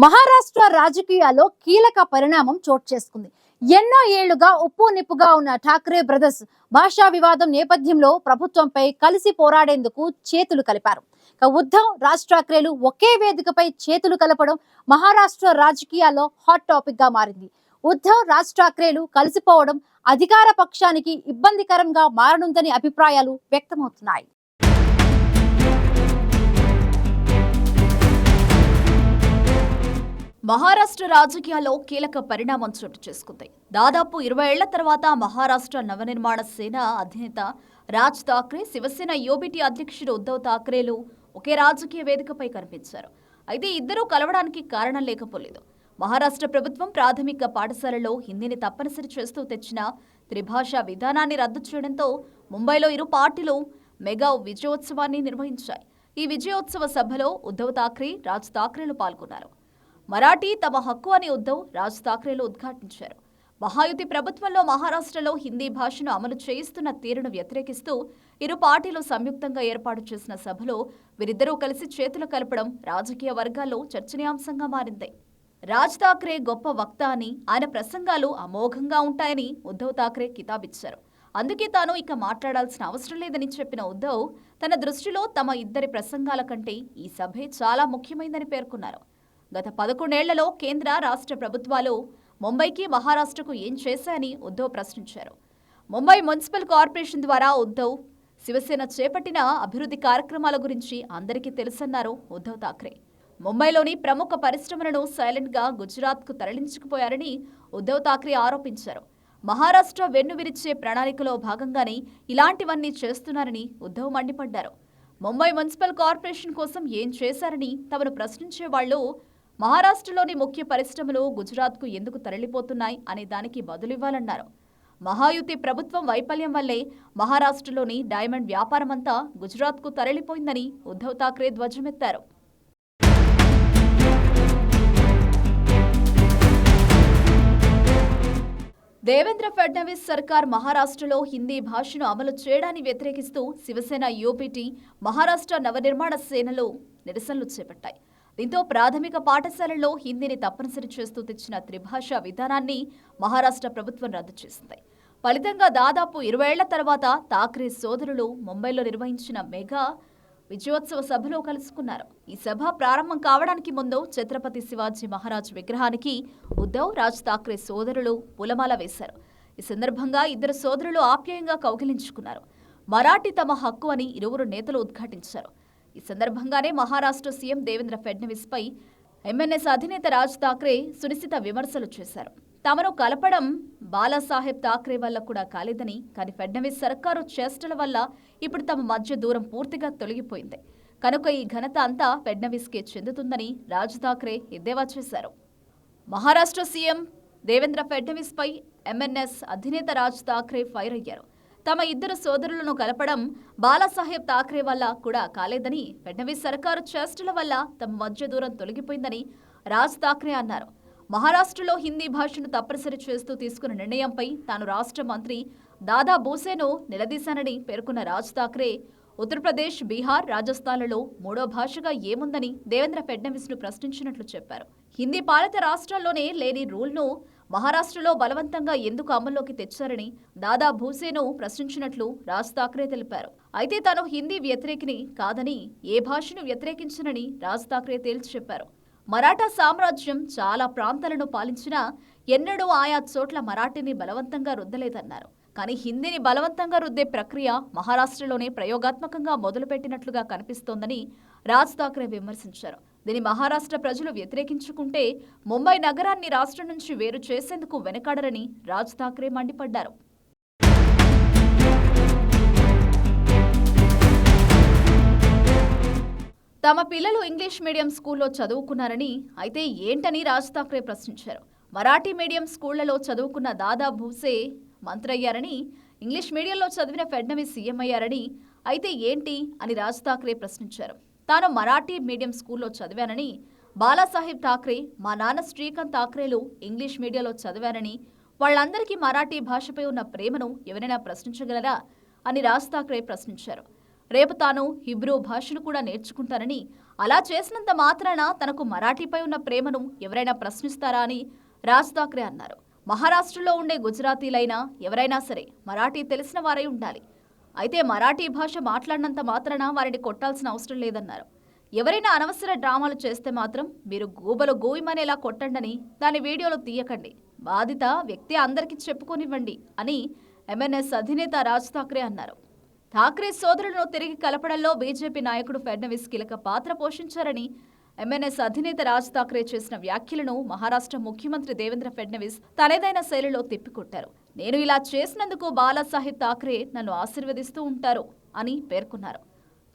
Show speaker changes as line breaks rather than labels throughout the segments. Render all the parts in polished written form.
మహారాష్ట్ర రాజకీయాల్లో కీలక పరిణామం చోటు చేసుకుంది. ఎన్నో ఏళ్లుగా ఉప్పు నిప్పుగా ఉన్న ఠాక్రే బ్రదర్స్ భాషా వివాదం నేపథ్యంలో ప్రభుత్వంపై కలిసి పోరాడేందుకు చేతులు కలిపారు. ఉద్ధవ్, రాజ్ ఠాక్రేలు ఒకే వేదికపై చేతులు కలపడం మహారాష్ట్ర రాజకీయాల్లో హాట్ టాపిక్ గా మారింది. ఉద్ధవ్, రాజ్ ఠాక్రేలు కలిసిపోవడం అధికార పక్షానికి ఇబ్బందికరంగా మారనుందని అభిప్రాయాలు వ్యక్తమవుతున్నాయి.
మహారాష్ట్ర రాజకీయాల్లో కీలక పరిణామం చోటు చేసుకుంది. దాదాపు 20 ఏళ్ల తర్వాత మహారాష్ట్ర నవనిర్మాణ సేన అధినేత రాజ్ ఠాక్రే, శివసేన యూబీటీ అధ్యక్షుడు ఉద్ధవ్ ఠాక్రేలు ఒకే రాజకీయ వేదికపై కనిపించారు. అయితే ఇద్దరూ కలవడానికి కారణం లేకపోలేదు. మహారాష్ట్ర ప్రభుత్వం ప్రాథమిక పాఠశాలలో హిందీని తప్పనిసరి చేస్తూ తెచ్చిన త్రిభాషా విధానాన్ని రద్దు చేయడంతో ముంబైలో ఇరు పార్టీలు మెగా విజయోత్సవాన్ని నిర్వహించాయి. ఈ విజయోత్సవ సభలో ఉద్ధవ్ ఠాక్రే, రాజ్ ఠాక్రేలు పాల్గొన్నారు. మరాఠీ తమ హక్కు అని ఉద్ధవ్, రాజ్ ఠాక్రేలు ఉద్ఘాటించారు. మహాయుతి ప్రభుత్వంలో మహారాష్ట్రలో హిందీ భాషను అమలు చేయిస్తున్న తీరును వ్యతిరేకిస్తూ ఇరు పార్టీలు సంయుక్తంగా ఏర్పాటు చేసిన సభలో వీరిద్దరూ కలిసి చేతులు కలపడం రాజకీయ వర్గాల్లో చర్చనీయాంశంగా మారింది. రాజ్ ఠాక్రే గొప్ప వక్త అని, ఆయన ప్రసంగాలు అమోఘంగా ఉంటాయని ఉద్ధవ్ ఠాక్రే కితాబిచ్చారు. అందుకే తాను ఇక మాట్లాడాల్సిన అవసరం లేదని చెప్పిన ఉద్ధవ్, తన దృష్టిలో తమ ఇద్దరి ప్రసంగాల కంటే ఈ సభే చాలా ముఖ్యమైందని పేర్కొన్నారు. గత 11 ఏళ్లలో కేంద్ర, రాష్ట్ర ప్రభుత్వాలు ముంబైకి, మహారాష్ట్రకు ఏం చేశాయని ఉద్ధవ్ ప్రశ్నించారు. ముంబై మున్సిపల్ కార్పొరేషన్ ద్వారా ఉద్ధవ్, శివసేన చేపట్టిన అభివృద్ధి కార్యక్రమాల గురించి అందరికీ తెలుసన్నారు ఉద్ధవ్ ఠాక్రే. ముంబైలోని ప్రముఖ పరిశ్రమలను సైలెంట్గా గుజరాత్కు తరలించుకుపోయారని ఉద్ధవ్ ఠాక్రే ఆరోపించారు. మహారాష్ట్ర వెన్నువిరిచే ప్రణాళికలో భాగంగానే ఇలాంటివన్నీ చేస్తున్నారని ఉద్ధవ్ మండిపడ్డారు. ముంబై మున్సిపల్ కార్పొరేషన్ కోసం ఏం చేశారని తమను ప్రశ్నించే వాళ్లు మహారాష్ట్రలోని ముఖ్య పరిశ్రమలు గుజరాత్కు ఎందుకు తరలిపోతున్నాయి అనే దానికి బదులివ్వాలన్నారు. మహాయుతి ప్రభుత్వం వైఫల్యం వల్లే మహారాష్ట్రలోని డైమండ్ వ్యాపారమంతా గుజరాత్కు తరలిపోయిందని ఉద్ధవ్ ఠాక్రే ధ్వజమెత్తారు. దేవేంద్ర ఫడ్నవీస్ సర్కార్ మహారాష్ట్రలో హిందీ భాషను అమలు చేయడాన్ని వ్యతిరేకిస్తూ శివసేన యూబీటీ, మహారాష్ట్ర నవనిర్మాణ సేనలు నిరసనలు చేపట్టాయి. దీంతో ప్రాథమిక పాఠశాలల్లో హిందీని తప్పనిసరి చేస్తూ తెచ్చిన త్రిభాషా విధానాన్ని మహారాష్ట్ర ప్రభుత్వం రద్దు చేసింది. ఫలితంగా దాదాపు 20 ఏళ్ల తర్వాత ఠాక్రే సోదరులు ముంబైలో నిర్వహించిన మెగా విజయోత్సవ సభలో కలుసుకున్నారు. ఈ సభ ప్రారంభం కావడానికి ముందు ఛత్రపతి శివాజీ మహారాజ్ విగ్రహానికి ఉద్ధవ్, రాజ్ ఠాక్రే సోదరులు పూలమాల వేశారు. ఈ సందర్భంగా ఇద్దరు సోదరులు ఆప్యాయంగా కౌగిలించుకున్నారు. మరాఠీ తమ హక్కు అని ఇరువురు నేతలు ఉద్ఘాటించారు. ఈ సందర్భంగానే మహారాష్ట్ర సీఎం దేవేంద్ర ఫడ్నవీస్ పై ఎంఎన్ఎస్ అధినేత రాజ్ ఠాక్రే సునిశిత విమర్శలు చేశారు. తమను కలపడం బాలాసాహెబ్ ఠాక్రే వల్ల కూడా కాలేదని, కానీ ఫడ్నవీస్ సర్కారు చేష్టల వల్ల ఇప్పుడు తమ మధ్య దూరం పూర్తిగా తొలగిపోయింది. కనుక ఈ ఘనత అంతా ఫడ్నవీస్కే చెందుతుందని రాజ్ ఠాక్రే ఎద్దేవా చేశారు. మహారాష్ట్ర సీఎం దేవేంద్ర ఫడ్నవీస్ పై ఎంఎన్ఎస్ అధినేత రాజ్ ఠాక్రే ఫైర్ అయ్యారు. తమ ఇద్దరు సోదరులను కలపడం బాలాసాహెబ్ ఠాక్రే వల్ల కూడా కాలేదని, ఫడ్నవీస్ సర్కారు చేష్టల వల్ల తమ మధ్య దూరం తొలగిపోయిందని రాజ్ ఠాక్రే అన్నారు. మహారాష్ట్రలో హిందీ భాషను తప్పనిసరి చేస్తూ తీసుకున్న నిర్ణయంపై తాను రాష్ట్ర మంత్రి దాదా భూసేను నిలదీశానని పేర్కొన్న రాజ్ ఠాక్రే, ఉత్తరప్రదేశ్, బీహార్, రాజస్థాన్లలో మూడో భాషగా ఏముందని దేవేంద్ర ఫడ్నవీస్ ను ప్రశ్నించినట్లు చెప్పారు. హిందీ పాలిత రాష్ట్రాల్లోనే లేని రూల్ను మహారాష్ట్రలో బలవంతంగా ఎందుకు అమల్లోకి తెచ్చారని దాదా భూసేను ప్రశ్నించినట్లు రాజ్ ఠాక్రే తెలిపారు. అయితే తాను హిందీ వ్యతిరేకిని కాదని, ఏ భాషను వ్యతిరేకించనని రాజ్ ఠాక్రే తేల్చి చెప్పారు. మరాఠా సామ్రాజ్యం చాలా ప్రాంతాలను పాలించినా ఎన్నడూ ఆయా చోట్ల మరాఠీని బలవంతంగా రుద్దలేదన్నారు. కానీ హిందీని బలవంతంగా రుద్దే ప్రక్రియ మహారాష్ట్రలోనే ప్రయోగాత్మకంగా మొదలుపెట్టినట్లుగా కనిపిస్తోందని రాజ్ ఠాక్రే విమర్శించారు. దీని మహారాష్ట్ర ప్రజలు వ్యతిరేకించుకుంటే ముంబై నగరాన్ని రాష్ట్రం నుంచి వేరు చేసేందుకు వెనకాడరని రాజ్ ఠాక్రే మండిపడ్డారు. తమ పిల్లలు ఇంగ్లీష్ మీడియం స్కూల్లో చదువుకున్నారని, అయితే ఏంటని రాజ్ ఠాక్రే ప్రశ్నించారు. మరాఠీ మీడియం స్కూళ్లలో చదువుకున్న దాదా భూసే మంత్రి అయ్యారని, ఇంగ్లీష్ మీడియంలో చదివిన ఫడ్నవీస్ సీఎం అయ్యారని, అయితే ఏంటి అని రాజ్ ఠాక్రే ప్రశ్నించారు. తాను మరాఠీ మీడియం స్కూల్లో చదివానని, బాలాసాహెబ్ ఠాక్రే, మా నాన్న శ్రీకాంత్ ఠాక్రేలు ఇంగ్లీష్ మీడియంలో చదివారని, వాళ్లందరికీ మరాఠీ భాషపై ఉన్న ప్రేమను ఎవరైనా ప్రశ్నించగలరా అని రాజ్ ఠాక్రే ప్రశ్నించారు. రేపు తాను హిబ్రూ భాషను కూడా నేర్చుకుంటానని, అలా చేసినంత మాత్రాన తనకు మరాఠీపై ఉన్న ప్రేమను ఎవరైనా ప్రశ్నిస్తారా అని రాజ్ ఠాక్రే అన్నారు. మహారాష్ట్రలో ఉండే గుజరాతీలైనా ఎవరైనా సరే మరాఠీ తెలిసిన వారై ఉండాలి. అయితే మరాఠీ భాష మాట్లాడినంత మాత్రాన వారిని కొట్టాల్సిన అవసరం లేదన్నారు. ఎవరైనా అనవసర డ్రామాలు చేస్తే మాత్రం మీరు గూబలు గోయిమనేలా కొట్టండని, దాని వీడియోలు తీయకండి, బాధిత వ్యక్తి అందరికీ చెప్పుకోనివ్వండి అని ఎంఎన్ఎస్ అధినేత రాజ్ ఠాక్రే అన్నారు. ఠాక్రే సోదరులను తిరిగి కలపడంలో బీజేపీ నాయకుడు ఫడ్నవీస్ కీలక పాత్ర పోషించారని ఎంఎన్ఎస్ అధినేత రాజ్ ఠాక్రే చేసిన వ్యాఖ్యలను మహారాష్ట్ర ముఖ్యమంత్రి దేవేంద్ర ఫడ్నవీస్ తనదైన శైలిలో తిప్పికొట్టారు. నేను ఇలా చేసినందుకు బాలాసాహెబ్ ఠాక్రే నన్ను ఆశీర్వదిస్తూ ఉంటారు అని పేర్కొన్నారు.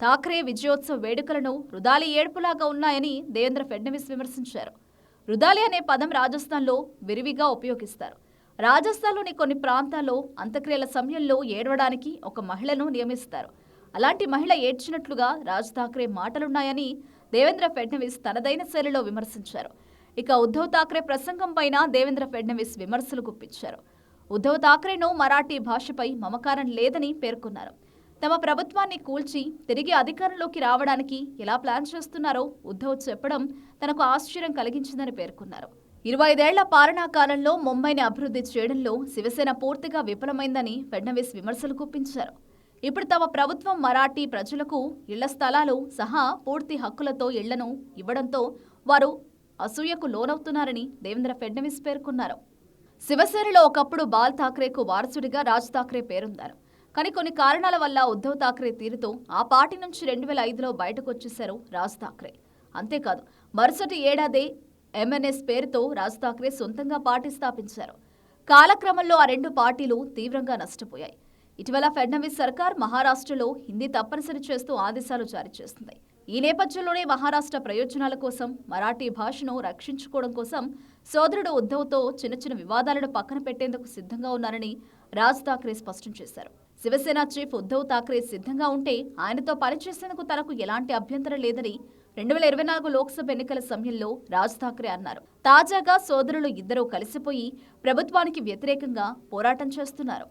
ఠాక్రే విజయోత్సవ వేడుకలను రుదాలి ఏడుపులాగా ఉన్నాయని దేవేంద్ర ఫడ్నవీస్ విమర్శించారు. రుదాలి అనే పదం రాజస్థాన్లో విరివిగా ఉపయోగిస్తారు. రాజస్థాన్లోని కొన్ని ప్రాంతాల్లో అంత్యక్రియల సమయంలో ఏడవడానికి ఒక మహిళను నియమిస్తారు. అలాంటి మహిళ ఏడ్చినట్లుగా రాజ్ ఠాక్రే మాటలున్నాయని దేవేంద్ర ఫడ్నవీస్ తనదైన శైలిలో విమర్శించారు. ఇక ఉద్ధవ్ ఠాక్రే ప్రసంగం పైన దేవేంద్ర ఫడ్నవీస్ విమర్శలు గుప్పించారు. ఉద్ధవ్ ఠాక్రేను మరాఠీ భాషపై మమకారం లేదని పేర్కొన్నారు. తమ ప్రభుత్వాన్ని కూల్చి తిరిగి అధికారంలోకి రావడానికి ఎలా ప్లాన్ చేస్తున్నారో ఉద్ధవ్ చెప్పడం తనకు ఆశ్చర్యం కలిగించిందని పేర్కొన్నారు. 25 ఏళ్ల పాలనా కాలంలో ముంబైని అభివృద్ధి చేయడంలో శివసేన పూర్తిగా విఫలమైందని ఫడ్నవీస్ విమర్శలు గుప్పించారు. ఇప్పుడు తమ ప్రభుత్వం మరాఠీ ప్రజలకు ఇళ్ల స్థలాలు సహా పూర్తి హక్కులతో ఇళ్లను ఇవ్వడంతో వారు అసూయకు లోనవుతున్నారని దేవేంద్ర ఫడ్నవీస్ పేర్కొన్నారు. శివసేనలో ఒకప్పుడు బాల్ ఠాక్రేకు వారసుడిగా రాజ్ ఠాక్రే పేరుందారు. కానీ కొన్ని కారణాల వల్ల ఉద్ధవ్ ఠాక్రే తీరుతో ఆ పార్టీ నుంచి 2005లో బయటకు వచ్చేశారు రాజ్ ఠాక్రే. అంతేకాదు మరుసటి ఏడాదే ఎంఎన్ఎస్ పేరుతో రాజ్ ఠాక్రే సొంతంగా పార్టీ స్థాపించారు. కాలక్రమంలో ఆ రెండు పార్టీలు తీవ్రంగా నష్టపోయాయి. ఇటీవల ఫడ్నవీస్ సర్కార్ మహారాష్ట్రలో హిందీ తప్పనిసరి చేస్తూ ఆదేశాలు జారీ చేస్తుంది. ఈ నేపథ్యంలోనే మహారాష్ట్ర ప్రయోజనాల కోసం మరాఠీ భాషను రక్షించుకోవడం కోసం సోదరుడు ఉద్ధవ్తో చిన్న చిన్న వివాదాలను పక్కన పెట్టేందుకు సిద్ధంగా ఉన్నారని రాజ్ ఠాక్రే స్పష్టం చేశారు. శివసేన చీఫ్ ఉద్ధవ్ ఠాక్రే సిద్ధంగా ఉంటే ఆయనతో పనిచేసేందుకు తనకు ఎలాంటి అభ్యంతరం లేదని 2024 లోక్సభ ఎన్నికల సమయంలో రాజ్ ఠాక్రే అన్నారు. తాజాగా సోదరులు ఇద్దరూ కలిసిపోయి ప్రభుత్వానికి వ్యతిరేకంగా పోరాటం చేస్తున్నారు.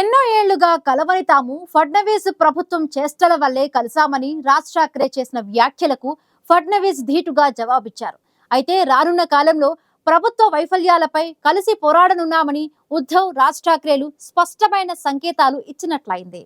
ఎన్నో ఏళ్లుగా కలవని తాము ఫడ్నవీస్ ప్రభుత్వం చేష్టల వల్లే కలిసామని రాజ్ ఠాక్రే చేసిన వ్యాఖ్యలకు ఫడ్నవీస్ ధీటుగా జవాబిచ్చారు. అయితే రానున్న కాలంలో ప్రభుత్వ వైఫల్యాలపై కలిసి పోరాడనున్నామని ఉద్ధవ్, రాజ్ ఠాక్రేలు స్పష్టమైన సంకేతాలు ఇచ్చినట్లయింది.